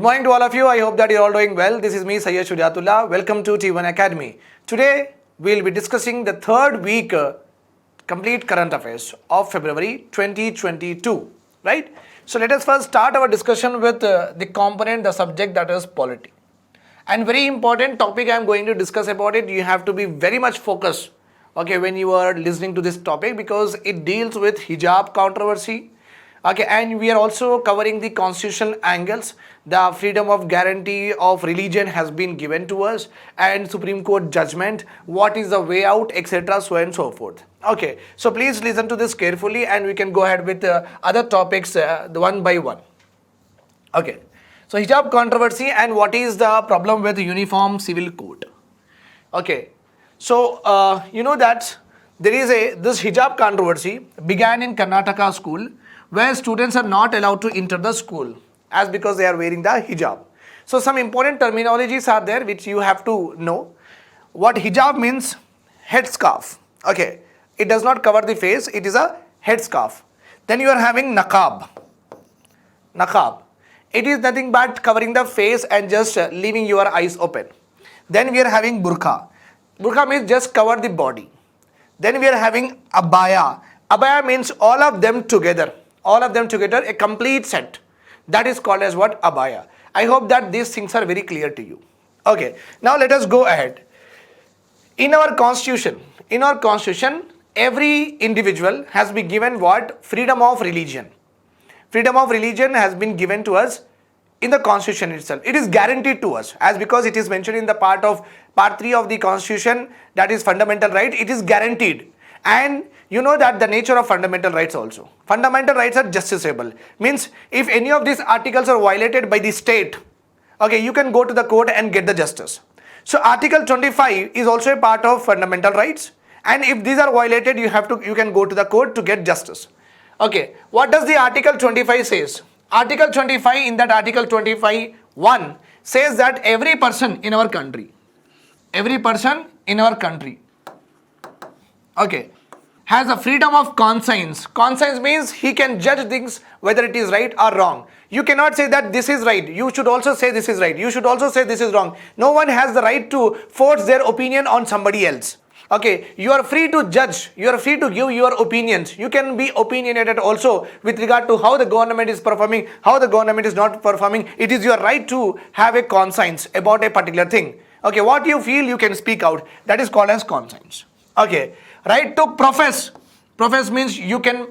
Good morning to all of you. I hope that you're all doing well. This is me, Sayyid Shujatullah. Welcome to T1 Academy. Today, we'll be discussing the third week complete current affairs of February 2022. Right? So let us first start our discussion with the component, the subject, that is polity. And very important topic I am going to discuss about it. You have to be very much focused, okay, when you are listening to this topic, because it deals with hijab controversy. Okay, and we are also covering the constitutional angles. The freedom of guarantee of religion has been given to us, and Supreme Court judgment, what is the way out, etc., so and so forth. Okay, so please listen to this carefully and we can go ahead with other topics one by one. Okay, so hijab controversy and what is the problem with uniform civil code. Okay, so you know that there is this hijab controversy began in Karnataka school, where students are not allowed to enter the school as because they are wearing the hijab. So some important terminologies are there which you have to know. What hijab means, headscarf. Okay, it does not cover the face, it is a headscarf. Then you are having niqab. Niqab. It is nothing but covering the face and just leaving your eyes open. Then we are having burqa. Burqa means just cover the body. Then we are having abaya. Abaya means all of them together. All of them together, a complete set. That is called as what? Abaya. I hope that these things are very clear to you. Okay, now let us go ahead. In our constitution, every individual has been given what? Freedom of religion. Freedom of religion has been given to us in the constitution itself. It is guaranteed to us as because it is mentioned in the part 3 of the constitution, that is fundamental right. It is guaranteed. And you know that the nature of fundamental rights also. Fundamental rights are justiciable. Means if any of these articles are violated by the state, okay, you can go to the court and get the justice. So Article 25 is also a part of fundamental rights. And if these are violated, you can go to the court to get justice. Okay, what does the Article 25 says? Article 25, in that Article 25(1) says that every person in our country, okay, has a freedom of conscience. Conscience means he can judge things whether it is right or wrong. You cannot say that this is right. You should also say this is right. You should also say this is wrong. No one has the right to force their opinion on somebody else. Okay, you are free to judge. You are free to give your opinions. You can be opinionated also with regard to how the government is performing, how the government is not performing. It is your right to have a conscience about a particular thing. Okay, what you feel you can speak out. That is called as conscience. Okay, right to profess. Profess means you can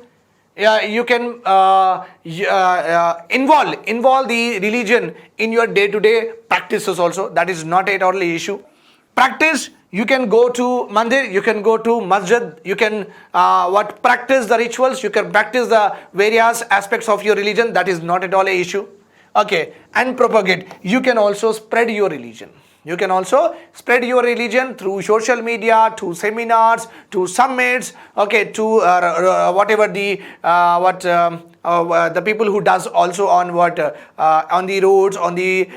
involve the religion in your day-to-day practices also. That is not at all the issue. Practice, you can go to mandir, you can go to masjid, you can practice the rituals, you can practice the various aspects of your religion. That is not at all an issue. Okay, and propagate, you can also spread your religion. You can also spread your religion through social media, to seminars, to summits, okay, to whatever the people who does also on on the roads, on the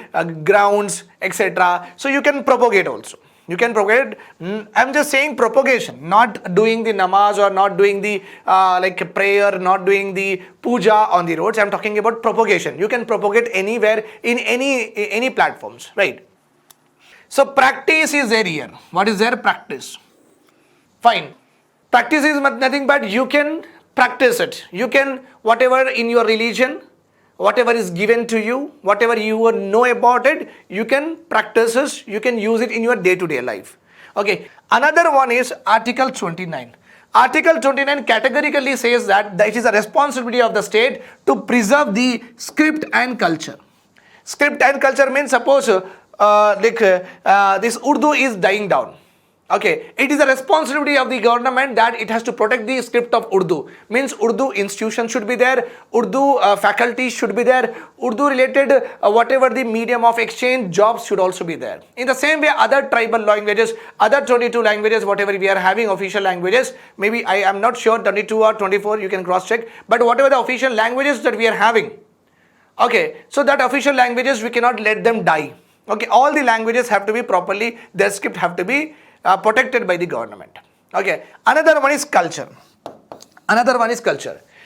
grounds, etc. So you can propagate also. You can propagate. I'm just saying propagation, not doing the namaz or not doing the like prayer, not doing the puja on the roads. I'm talking about propagation. You can propagate anywhere in any platforms, right? So practice is there here. What is there? Practice. Fine. Practice is nothing but you can practice it. You can, whatever in your religion, whatever is given to you, whatever you know about it, you can practice it, you can use it in your day-to-day life. Okay. Another one is Article 29. Article 29 categorically says that it is a responsibility of the state to preserve the script and culture. Script and culture means suppose this Urdu is dying down. Okay, it is a responsibility of the government that it has to protect the script of Urdu. Means Urdu institution should be there, Urdu faculty should be there, Urdu related whatever the medium of exchange jobs should also be there. In the same way, other tribal languages, other 22 languages, whatever we are having official languages, maybe I am not sure 22 or 24, you can cross check, but whatever the official languages that we are having, okay, so that official languages we cannot let them die. Okay, all the languages have to be properly, their script have to be protected by the government. Okay, another one is culture.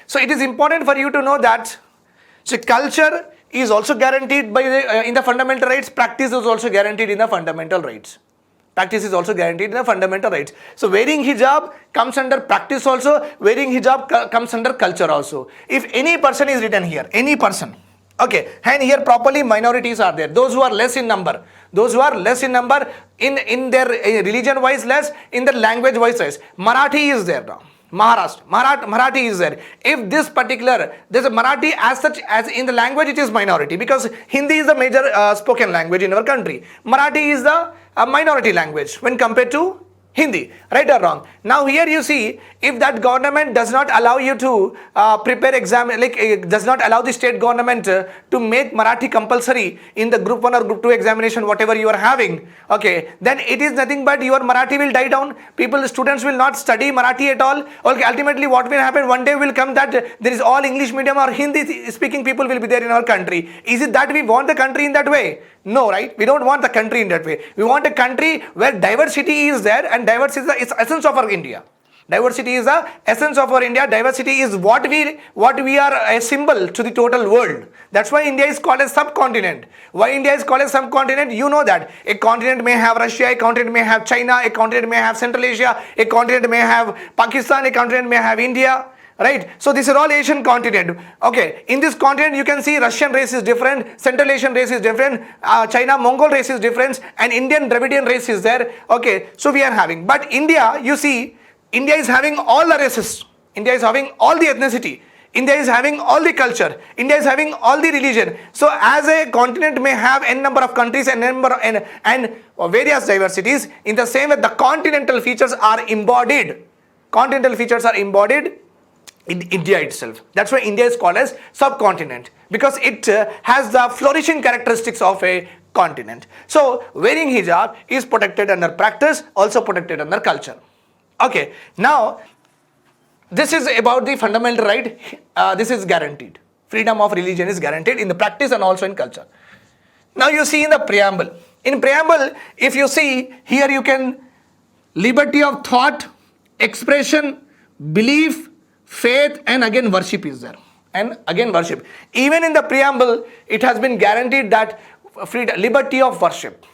So it is important for you to know that culture is also guaranteed by in the fundamental rights. Practice is also guaranteed in the fundamental rights. Practice is also guaranteed in the fundamental rights. So wearing hijab comes under practice also. Wearing hijab comes under culture also. If any person is written here, any person, okay, and here properly minorities are there. Those who are less in number. Those who are less in number in their religion wise less, in their language wise less. Marathi is there now. Maharashtra, Marathi is there. If this particular, there's a Marathi as such, as in the language it is minority, because Hindi is the major spoken language in our country. Marathi is the minority language when compared to Hindi, right or wrong? Now here you see, if that government does not allow you to prepare exam, does not allow the state government to make Marathi compulsory in the group 1 or group 2 examination, whatever you are having, okay, then it is nothing but your Marathi will die down. Students will not study Marathi at all. Okay, ultimately what will happen, one day will come that there is all English medium or Hindi speaking people will be there in our country. Is it that we want the country in that way? No, right? We don't want the country in that way. We want a country where diversity is there, and diversity is the essence of our India. Diversity is the essence of our India. Diversity is what we are a symbol to the total world. That's why India is called a subcontinent. Why India is called a subcontinent? You know that a continent may have Russia, a continent may have China, a continent may have Central Asia, a continent may have Pakistan, a continent may have India. Right? So this is all Asian continent. Okay, in this continent you can see Russian race is different, Central Asian race is different, China Mongol race is different, and Indian Dravidian race is there. Okay, so we are having, but India, you see, India is having all the races. India is having all the ethnicity. India is having all the culture. India is having all the religion. So as a continent may have n number of countries and various diversities, in the same way the continental features are embodied. Continental features are embodied in India itself. That's why India is called as subcontinent, because it has the flourishing characteristics of a continent. So wearing hijab is protected under practice, also protected under culture. Okay, now this is about the fundamental right. This is guaranteed. Freedom of religion is guaranteed in the practice and also in culture. Now you see in the preamble. In preamble, if you see here, you can liberty of thought, expression, belief, faith, and again worship is there. And again worship. Even in the preamble, it has been guaranteed that freedom, liberty of worship.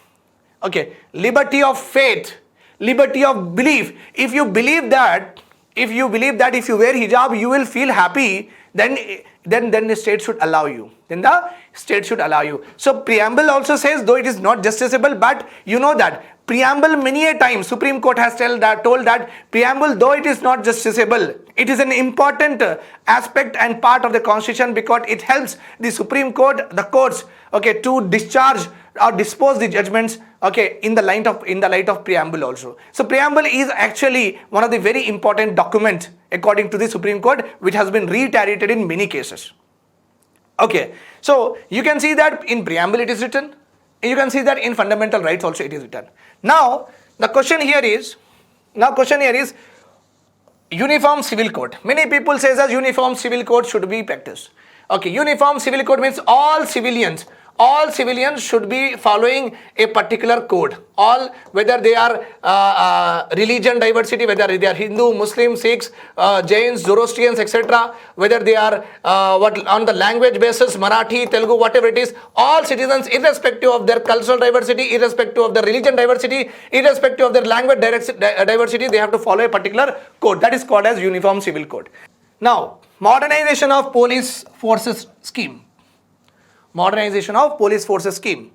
Okay, liberty of faith, liberty of belief. If you believe that if you wear hijab you will feel happy, then the state should allow you. Then the state should allow you. So preamble also says, though it is not justiciable, but you know that preamble many a time Supreme Court has told that preamble, though it is not justiciable, it is an important aspect and part of the constitution, because it helps the Supreme Court, the courts, okay, to discharge or dispose the judgments, okay, in the light of preamble also. So preamble is actually one of the very important document according to the Supreme Court, which has been reiterated in many cases. Okay, so you can see that in preamble it is written. You can see that in fundamental rights also it is written. Now the question here is uniform civil code. Many people say that uniform civil code should be practiced. Okay, uniform civil code means all civilians should be following a particular code. All, whether they are religion diversity, whether they are Hindu, Muslim, Sikhs, Jains, Zoroastrians, etc., whether they are on the language basis, Marathi, Telugu, whatever it is, all citizens, irrespective of their cultural diversity, irrespective of their religion diversity, irrespective of their language diversity, they have to follow a particular code. That is called as uniform civil code. Now, modernization of police forces scheme. Modernization of police forces scheme.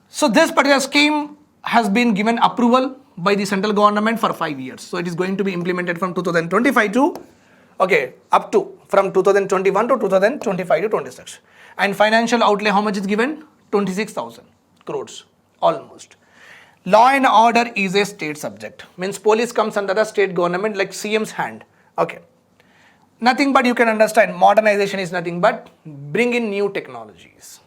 So this particular scheme has been given approval by the central government for 5 years. So it is going to be implemented from 2025 to, okay, up to from 2021 to 2025 to 26. And financial outlay, how much is given? 26,000 crores, almost. Law and order is a state subject. Means police comes under the state government like CM's hand. Okay. Nothing but you can understand, modernization is nothing but bring in new technologies.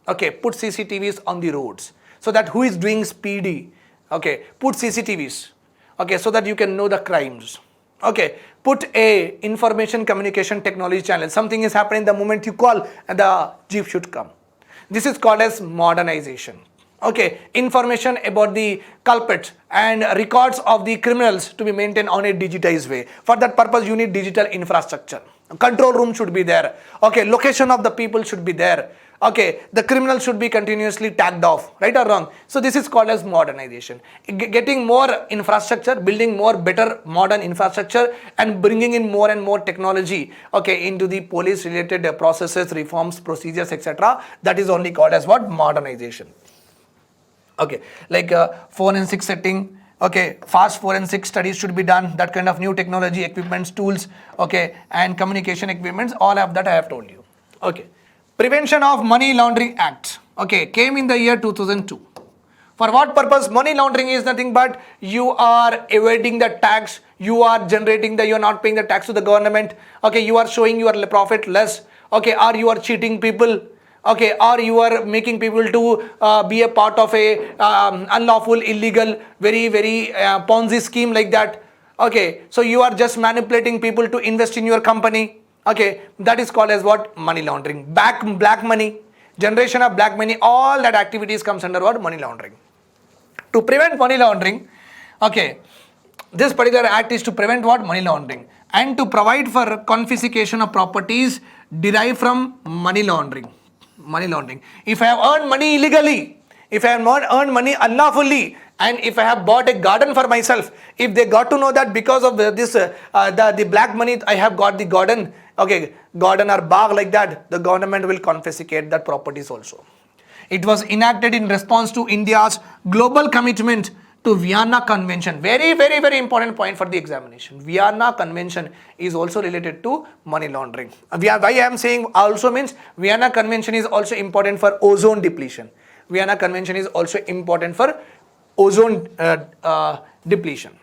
Okay, put CCTVs on the roads so that who is doing speedy. Okay, put CCTVs. Okay, so that you can know the crimes. Okay, put a information communication technology channel. Something is happening, the moment you call and the jeep should come. This is called as modernization. Okay, information about the culprits and records of the criminals to be maintained on a digitized way. For that purpose, you need digital infrastructure. Control room should be there. Okay, location of the people should be there. Okay, the criminal should be continuously tagged off, right or wrong? So this is called as modernization. Getting more infrastructure, building more better modern infrastructure, and bringing in more and more technology, okay, into the police related processes, reforms, procedures, etc. That is only called as what? Modernization. Okay, like forensic setting, okay, fast forensic studies should be done, that kind of new technology, equipments, tools, okay, and communication equipments, all of that I have told you. Okay, Prevention of Money Laundering Act, okay, came in the year 2002. For what purpose? Money laundering is nothing but you are evading the tax, you are not paying the tax to the government, okay, you are showing your profit less, okay, or you are cheating people, okay, or you are making people to be a part of a unlawful, illegal, very Ponzi scheme like that. Okay, so you are just manipulating people to invest in your company. Okay, that is called as what? Money laundering. Black money, generation of black money, all that activities comes under what? Money laundering. To prevent money laundering, okay, this particular act is to prevent what? Money laundering, and to provide for confiscation of properties derived from money laundering. If I have earned money illegally, if I have not earned money unlawfully, and if I have bought a garden for myself, if they got to know that because of the black money I have got the garden, okay, garden or bag like that, the government will confiscate that properties also. It was enacted in response to India's global commitment to Vienna Convention. Very important point for the examination. Vienna Convention is also related to money laundering. Why I am saying also means Vienna Convention is also important for ozone depletion. Vienna Convention is also important for ozone depletion.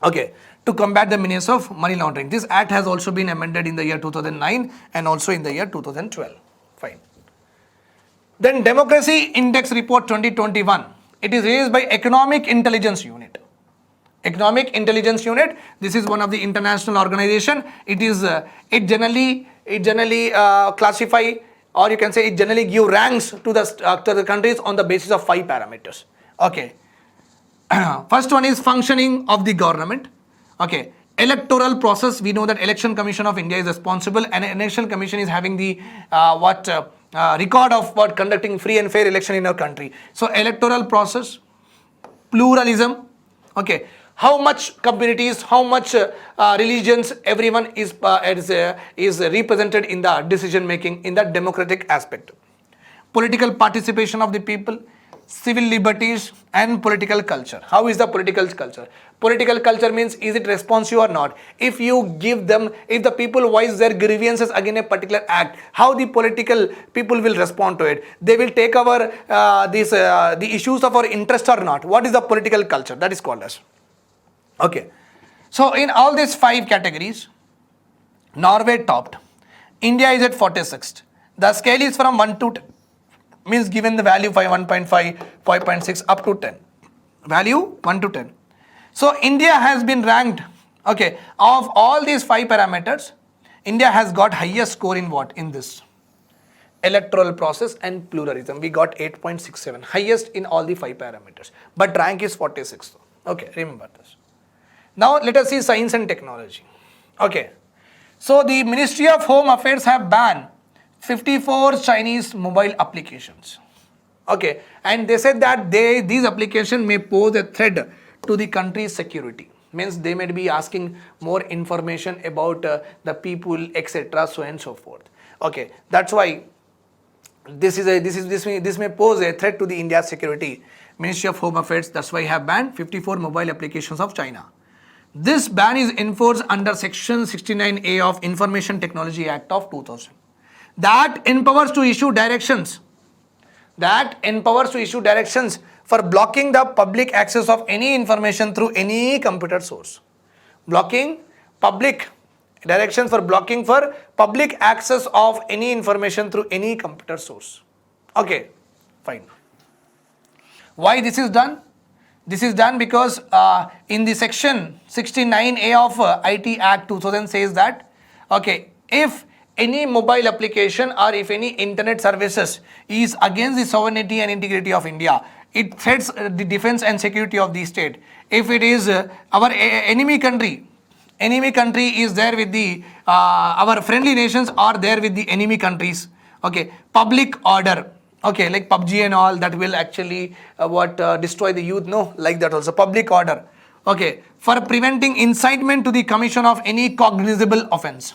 Okay, to combat the menace of money laundering. This act has also been amended in the year 2009 and also in the year 2012. Fine. Then Democracy Index Report 2021. It is released by Economic Intelligence Unit. Economic Intelligence Unit. This is one of the international organization. It is it generally classify, or you can say it generally give ranks to the countries on the basis of 5 parameters. Okay. First one is functioning of the government. Okay. Electoral process. We know that Election Commission of India is responsible, and Election Commission is having the record of what conducting free and fair election in our country. So electoral process, pluralism, okay, how much communities, how much religions, everyone is represented in the decision making in the democratic aspect. Political participation of the people, civil liberties, and political culture. How is the political culture? Political culture means, is it responsive or not? If you give them, if the people voice their grievances against a particular act, how the political people will respond to it? They will take over the issues of our interest or not? What is the political culture? That is called as. Okay. So in all these 5 categories, Norway topped. India is at 46th. The scale is from 1 to 10. Means given the value 1.5, 5.6 up to 10. Value 1 to 10. So India has been ranked, okay, of all these 5 parameters, India has got highest score in what? In this electoral process and pluralism. We got 8.67, highest in all the 5 parameters. But rank is 46th. Okay, remember this. Now let us see science and technology. Okay. So the Ministry of Home Affairs have banned 54 Chinese mobile applications. Okay, and they said that these applications may pose a threat to the country's security. Means they may be asking more information about the people, etc., so and so forth. Okay, that's why this may pose a threat to the India's security. Ministry of Home Affairs, that's why have banned 54 mobile applications of China. This ban is enforced under Section 69A of Information Technology Act of 2000. That empowers to issue directions. For blocking the public access of any information through any computer source. Blocking public directions for blocking for public access of any information through any computer source. Okay, fine. Why this is done? This is done because in the section 69A of IT Act 2000 says that, okay, if any mobile application or if any internet services is against the sovereignty and integrity of India, it threats the defense and security of the state. If it is our enemy country is there with the our friendly nations are there with the enemy countries. Okay, public order. Okay, like PUBG and all that will actually destroy the youth. No, like that also public order. Okay, for preventing incitement to the commission of any cognizable offense.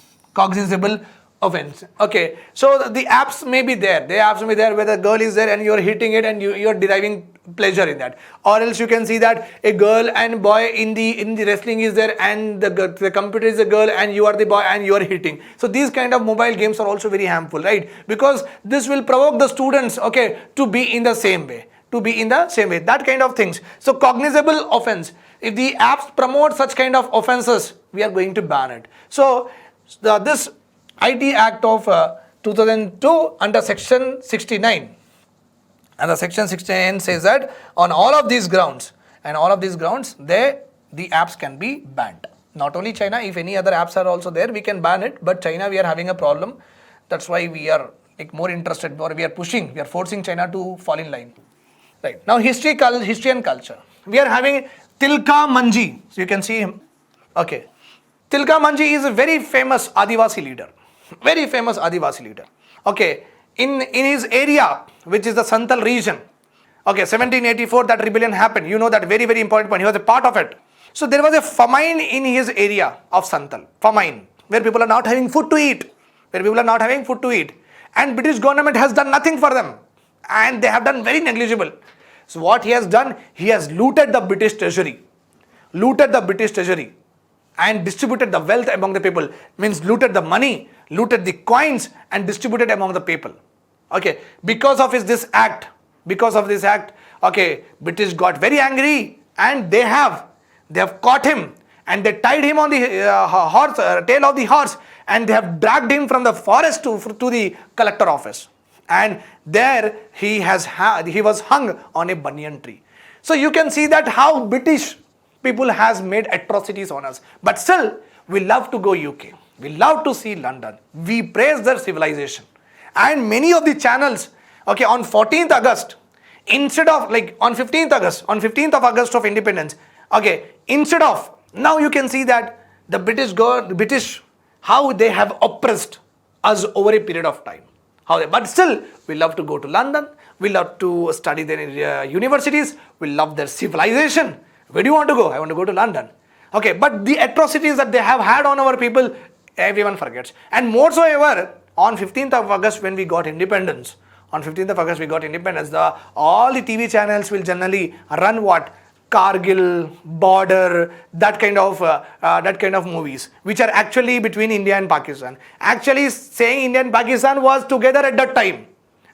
Okay, so the apps may be there. The apps may be there where the girl is there and you are hitting it and you are deriving pleasure in that. Or else you can see that a girl and boy in the wrestling is there and the computer is a girl and you are the boy and you are hitting. So these kind of mobile games are also very harmful, right? Because this will provoke the students, okay, to be in the same way. That kind of things. So cognizable offense. If the apps promote such kind of offenses, we are going to ban it. So this IT Act of 2002 under section 69. And the section 69 says that on all of these grounds, the apps can be banned. Not only China, if any other apps are also there, we can ban it. But China, we are having a problem. That's why we are more interested, or we are forcing China to fall in line. Right. Now history and culture. We are having Tilka Manji. So you can see him. Okay. Tilka Manji is a very famous Adivasi leader. Okay. In his area, which is the Santal region. Okay, 1784 that rebellion happened. You know that very, very important point. He was a part of it. So there was a famine in his area of Santal. Famine. Where people are not having food to eat. And British government has done nothing for them. And they have done very negligible. So what he has done, he has looted the British treasury. And distributed the wealth among the people. Means looted the money, looted the coins and distributed among the people. Okay, because of this act, okay, British got very angry and they have caught him and they tied him on the tail of the horse and they have dragged him from the forest to the collector office. And there he was hung on a banyan tree. So you can see that how British people has made atrocities on us. But still, we love to go UK. We love to see London. We praise their civilization. And many of the channels, okay, on 14th August, instead of on 15th of August of independence, okay, now you can see that the British, how they have oppressed us over a period of time. But still, we love to go to London. We love to study their universities. We love their civilization. Where do you want to go? I want to go to London. Okay, but the atrocities that they have had on our people, everyone forgets. And more so ever, on 15th of August when we got independence, all the TV channels will generally run what? Kargil, border, that kind of movies, which are actually between India and Pakistan. Actually saying India and Pakistan was together at that time.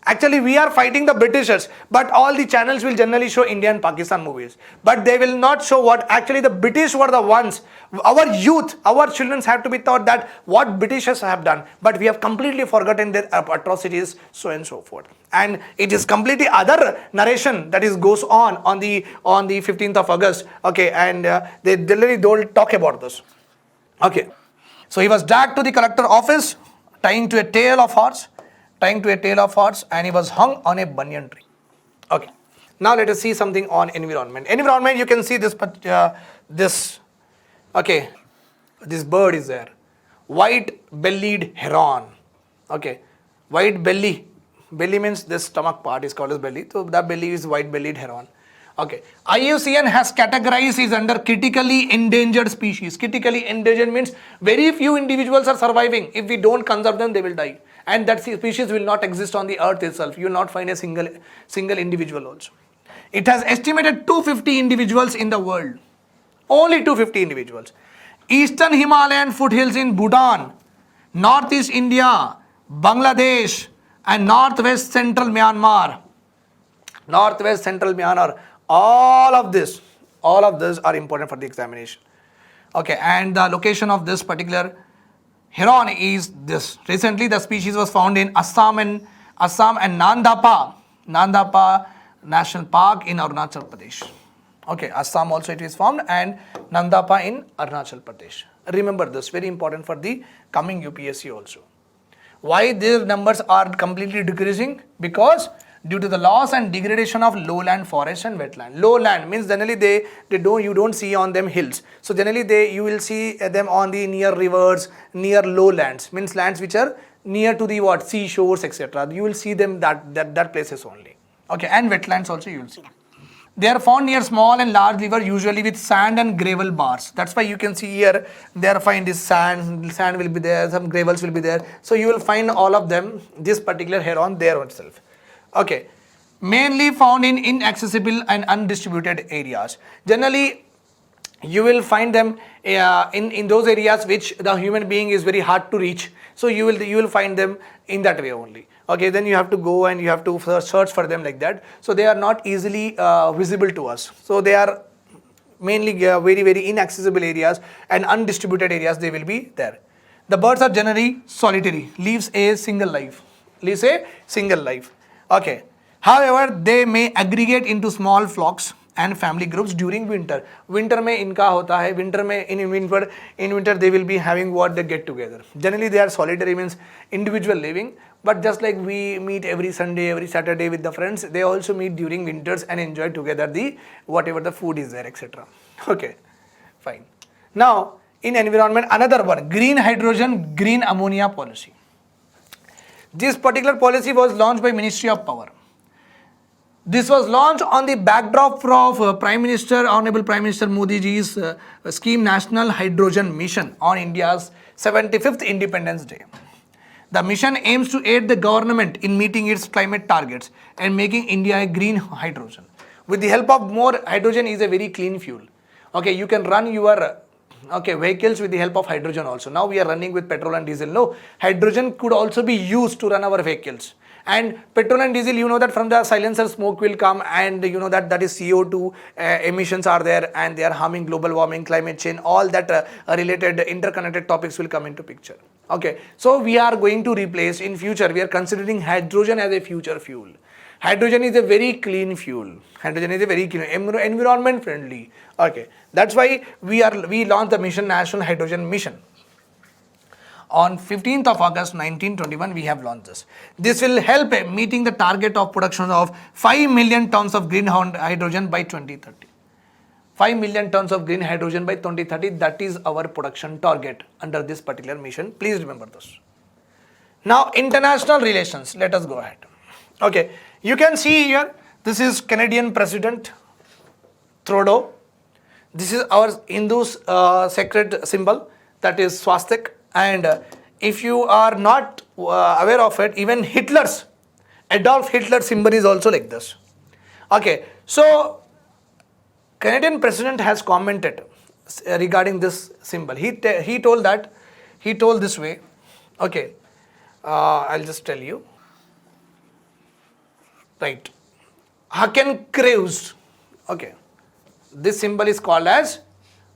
Actually, we are fighting the Britishers, but all the channels will generally show India and Pakistan movies. But they will not show what actually the British were the ones. Our youth, our children have to be taught that what Britishers have done. But we have completely forgotten their atrocities, so and so forth. And it is completely other narration that goes on the 15th of August. Okay, and they generally don't talk about this. Okay, so he was dragged to the collector office, tying to a tail of horse, and he was hung on a banyan tree. Okay. Now let us see something on environment. Environment, you can see this bird is there. White-bellied heron. Okay. Belly means this stomach part is called as belly. So that belly is white-bellied heron. Okay. IUCN has categorized it under critically endangered species. Critically endangered means very few individuals are surviving. If we don't conserve them, they will die. And that species will not exist on the earth itself. You will not find a single individual also. It has estimated 250 individuals in the world. Only 250 individuals. Eastern Himalayan foothills in Bhutan, Northeast India, Bangladesh, and Northwest Central Myanmar. All of this are important for the examination. Okay, and the location of this particular heron is this. Recently, the species was found in Assam and Nandapa National Park in Arunachal Pradesh. Okay, Assam also it is found and Nandapa in Arunachal Pradesh. Remember this, very important for the coming UPSC also. Why their numbers are completely decreasing? Because due to the loss and degradation of lowland forest and wetland. Lowland means generally you don't see on them hills. So generally you will see them on the near rivers, near lowlands, means lands which are near to the what, seashores, etc. You will see them that places only. Okay, and wetlands also you will see. They are found near small and large river, usually with sand and gravel bars. That's why you can see here, they are find this sand will be there, some gravels will be there. So you will find all of them, this particular heron there itself. Okay, mainly found in inaccessible and undistributed areas. Generally, you will find them in those areas which the human being is very hard to reach. So you will find them in that way only. Okay, then you have to go and you have to search for them like that. So they are not easily visible to us. So they are mainly very inaccessible areas and undistributed areas they will be there. The birds are generally solitary, lives a single life. Okay. However, they may aggregate into small flocks and family groups during winter. Winter में इनका होता है. Winter में in winter they will be having what, they get together. Generally they are solitary, means individual living. But just like we meet every Sunday, every Saturday with the friends, they also meet during winters and enjoy together the whatever the food is there, etc. Okay, fine. Now in environment, another one, green hydrogen, green ammonia policy. This particular policy was launched by Ministry of Power. This was launched on the backdrop of Honorable Prime Minister Modi ji's scheme National Hydrogen Mission on India's 75th Independence Day. The mission aims to aid the government in meeting its climate targets and making India a green hydrogen. With the help of more, hydrogen is a very clean fuel. Okay, you can run your vehicles with the help of hydrogen also. Now we are running with petrol and diesel. No, hydrogen could also be used to run our vehicles. And petrol and diesel, you know that from the silencer smoke will come, and you know that is CO2 emissions are there, and they are harming global warming, climate change, all that related interconnected topics will come into picture. Okay, so we are going to replace in future, we are considering hydrogen as a future fuel. Hydrogen is a very clean fuel. Hydrogen is a very clean, environment friendly. Okay, that's why we launched the mission, National Hydrogen Mission. On 15th of August 1921, we have launched this. This will help meeting the target of production of 5 million tons of green hydrogen by 2030. 5 million tons of green hydrogen by 2030, that is our production target under this particular mission. Please remember this. Now, international relations, let us go ahead. Okay, you can see here, this is Canadian President Trudeau. This is our Hindu's sacred symbol, that is Swastika. And if you are not aware of it, even Adolf Hitler's symbol is also like this. Okay, so Canadian President has commented regarding this symbol. He told this way. Okay, I'll just tell you. Right, Hakenkreuz. Okay, this symbol is called as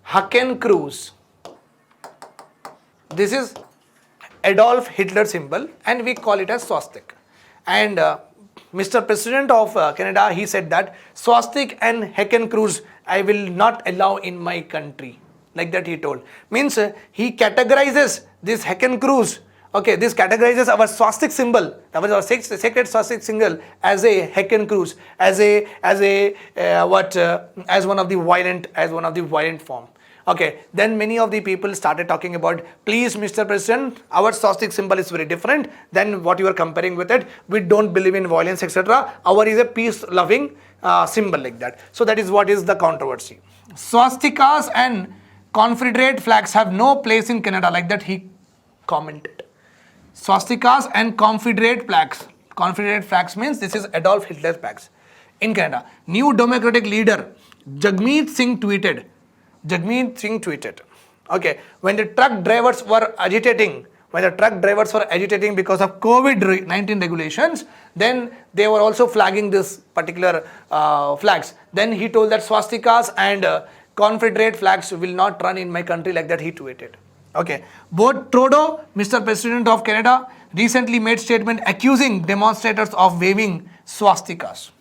Hakenkreuz. This is Adolf Hitler symbol, and we call it as swastika. And Mr. President of Canada, he said that swastika and Hakenkreuz I will not allow in my country. Like that he told. Means he categorizes this Hakenkreuz. Okay, this categorizes our swastika symbol, our sacred swastika symbol, as a Hakenkreuz, as one of the violent form. Okay, then many of the people started talking about, please Mr. President, our swastika symbol is very different than what you are comparing with it. We don't believe in violence, etc. Our is a peace-loving symbol like that. So that is what is the controversy. Swastikas and Confederate flags have no place in Canada, like that he commented. Swastikas and Confederate flags. Confederate flags means this is Adolf Hitler's flags in Canada. New Democratic leader Jagmeet Singh tweeted. Okay, when the truck drivers were agitating because of COVID-19 regulations, then they were also flagging this particular flags. Then he told that swastikas and Confederate flags will not run in my country, like that he tweeted. Okay, both Trudeau, Mr. President of Canada, recently made statement accusing demonstrators of waving swastikas.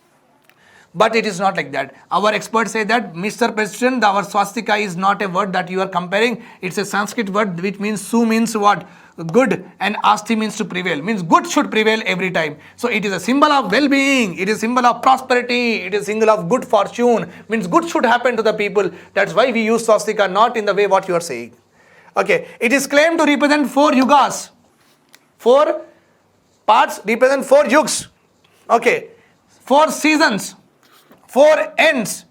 But it is not like that. Our experts say that, Mr. President, our swastika is not a word that you are comparing. It's a Sanskrit word which means su, means what? good, and asti means to prevail, means good should prevail every time. So it is a symbol of well-being, it is a symbol of prosperity, it is a symbol of good fortune, means good should happen to the people. That's why we use swastika, not in the way what you are saying. Okay, it is claimed to represent 4 yugas. 4 parts represent 4 yugs. Okay, 4 seasons, 4 ends.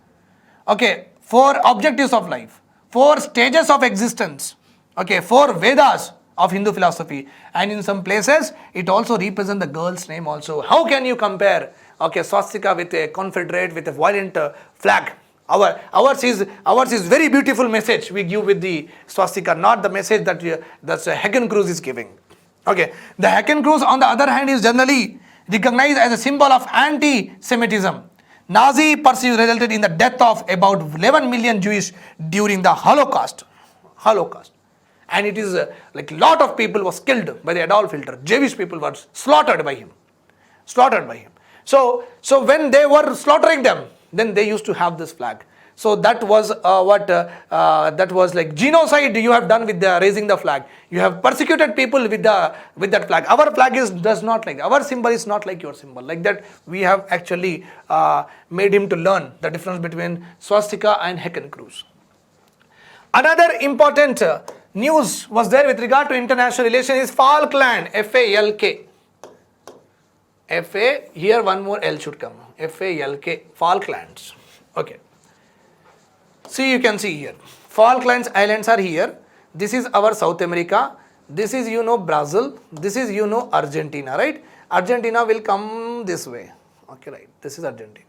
Okay, 4 objectives of life, 4 stages of existence. Okay, 4 Vedas of Hindu philosophy, and in some places it also represents the girl's name also. How can you compare, okay, swastika with a confederate, with a violent flag? Ours is very beautiful message we give with the swastika, not the message that Hagen Cruz is giving. Okay, the Hagen Cruz on the other hand is generally recognized as a symbol of anti-Semitism. Nazi pursuit resulted in the death of about 11 million Jews during the Holocaust. And it is like lot of people was killed by the Adolf Hitler. Jewish people were slaughtered by him. So when they were slaughtering them, then they used to have this flag. So that was that was like genocide you have done with raising the flag. You have persecuted people with that flag. Our flag does not like, our symbol is not like your symbol. Like that we have actually made him to learn the difference between swastika and Hagen Cruz. Another important news was there with regard to international relations is Falkland, F-A-L-K. F-A, here one more L should come. F-A-L-K, Falklands. Okay. See, you can see here. Falklands Islands are here. This is our South America. This is, Brazil. This is, Argentina, right? Argentina will come this way. Okay, right. This is Argentina.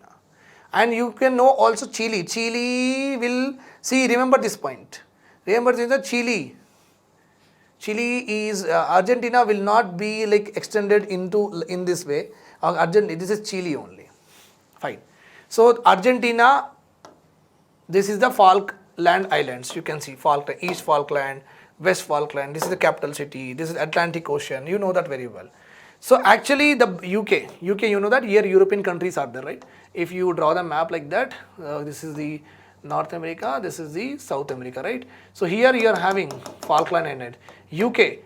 And you can know also Chile. Chile will, see, remember this point. Remember this is Chile. Chile is, Argentina will not be like extended in this way. This is Chile only. Fine. So Argentina, this is the Falkland Islands. You can see Falkland, East Falkland, West Falkland. This is the capital city. This is Atlantic Ocean. You know that very well. So actually the UK, you know that here European countries are there, right? If you draw the map like that, this is the North America, this is the South America, right? So here you are having Falkland Island. UK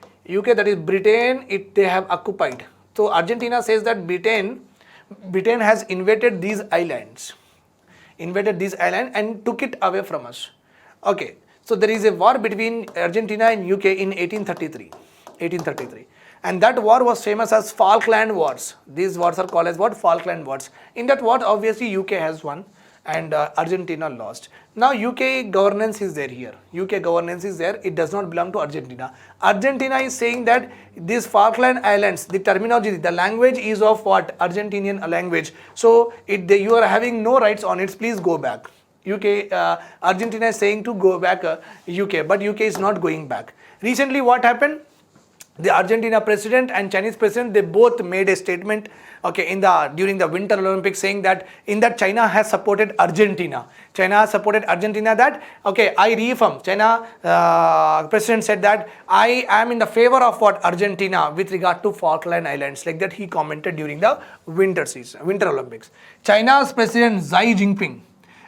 that is Britain, they have occupied. So Argentina says that Britain has invaded these islands. And took it away from us. Okay, so there is a war between Argentina and UK in 1833. And that war was famous as Falkland Wars. These wars are called as what? Falkland Wars. In that war, obviously UK has won and Argentina lost. Now UK governance is there here. It does not belong to Argentina. Argentina is saying that these Falkland Islands, the terminology, the language is of what? Argentinian language. So you are having no rights on it. Please go back. Argentina is saying to go back UK, but UK is not going back. Recently what happened? The Argentina president and Chinese president, they both made a statement, okay, during the Winter Olympics, saying that China has supported Argentina. That, okay, I reaffirm. China president said that I am in the favor of what? Argentina with regard to Falkland Islands. Like that he commented during the Winter Olympics. China's president Xi Jinping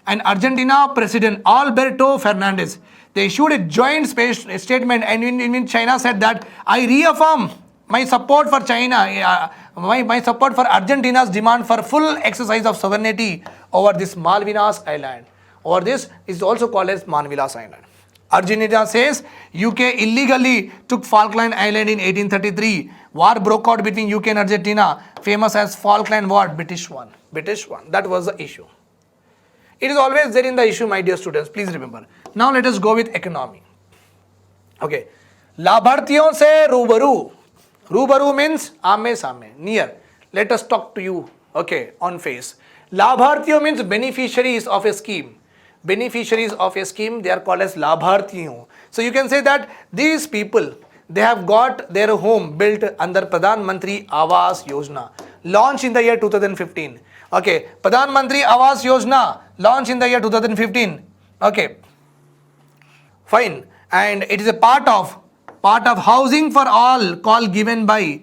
and Argentina President Alberto Fernandez, they issued a joint statement, and in China said that I reaffirm my support for China, my support for Argentina's demand for full exercise of sovereignty over this Malvinas Island. Or this is also called as Malvinas Island. Argentina says UK illegally took Falkland Island in 1833. War broke out between UK and Argentina, famous as Falkland War. British won. That was the issue. It is always there in the issue, my dear students. Please remember. Now let us go with economy. Okay. Labhartiyon se rubaru. Rubaru means aame saame, near. Let us talk to you, okay, on face. Labhartiyo means beneficiaries of a scheme. They are called as Labhartiyo. So you can say that these people, they have got their home built under Pradhan Mantri Awas Yojana, launched in the year 2015. Okay, Pradhan Mantri Awas Yojana, launched in the year 2015. Okay, fine. And it is a part of housing for all call given by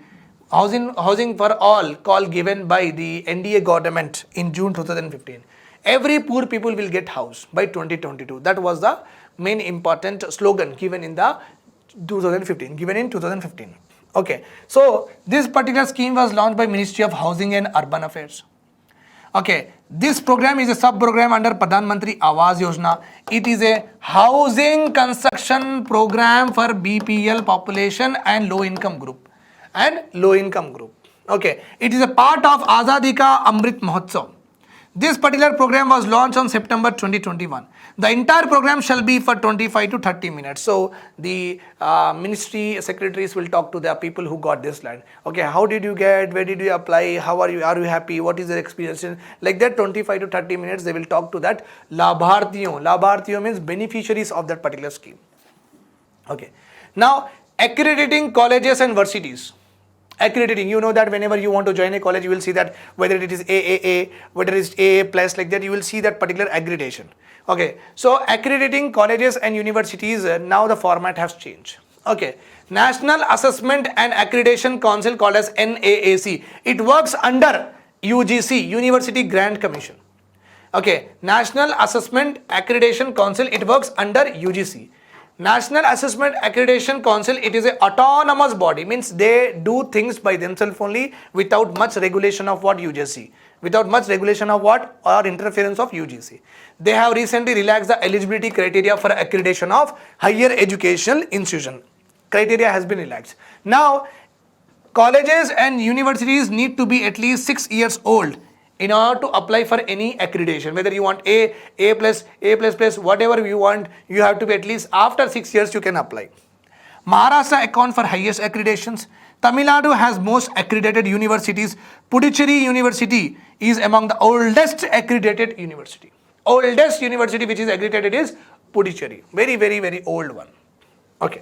housing for all call given by the NDA government in June 2015. Every poor people will get house by 2022. That was the main important slogan given in the 2015, given in 2015. Okay, so this particular scheme was launched by Ministry of Housing and Urban Affairs. Okay, this program is a sub-program under Pradhan Mantri Awas Yojana. It is a housing construction program for BPL population and low income group. Okay, it is a part of Azadi Ka Amrit Mahotsav. This particular program was launched on September 2021. The entire program shall be for 25 to 30 minutes. So the ministry secretaries will talk to the people who got this land. Okay, how did you get? Where did you apply? How are you? Are you happy? What is your experience? Like that, 25 to 30 minutes they will talk to that labhartiyon. Labhartiyon means beneficiaries of that particular scheme. Okay. Now, accrediting colleges and universities. Accrediting, you know that whenever you want to join a college, you will see that whether it is AAA, whether it is AA plus, like that, you will see that particular accreditation. Okay, so accrediting colleges and universities, now the format has changed. Okay, National Assessment and Accreditation Council, called as NAAC. It works under UGC, University Grant Commission. Okay, National Assessment Accreditation Council, it works under UGC. National Assessment Accreditation Council, it is an autonomous body, means they do things by themselves only without much regulation of what UGC, without much regulation of what or interference of UGC. They have recently relaxed the eligibility criteria for accreditation of higher educational institution. Criteria has been relaxed. Now, colleges and universities need to be at least 6 years old in order to apply for any accreditation. Whether you want A plus, whatever you want, you have to be at least after 6 years you can apply. Maharashtra account for highest accreditations. Tamil Nadu has most accredited universities. Puducherry University is among the oldest accredited university. Oldest university which is accredited is Puducherry. Very, very, very old one. Okay.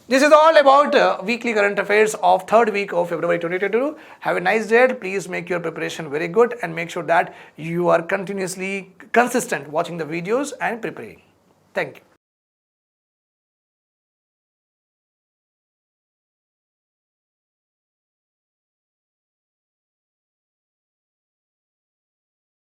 This is all about weekly current affairs of third week of February 2022. Have a nice day. Please make your preparation very good and make sure that you are continuously consistent watching the videos and preparing. Thank you.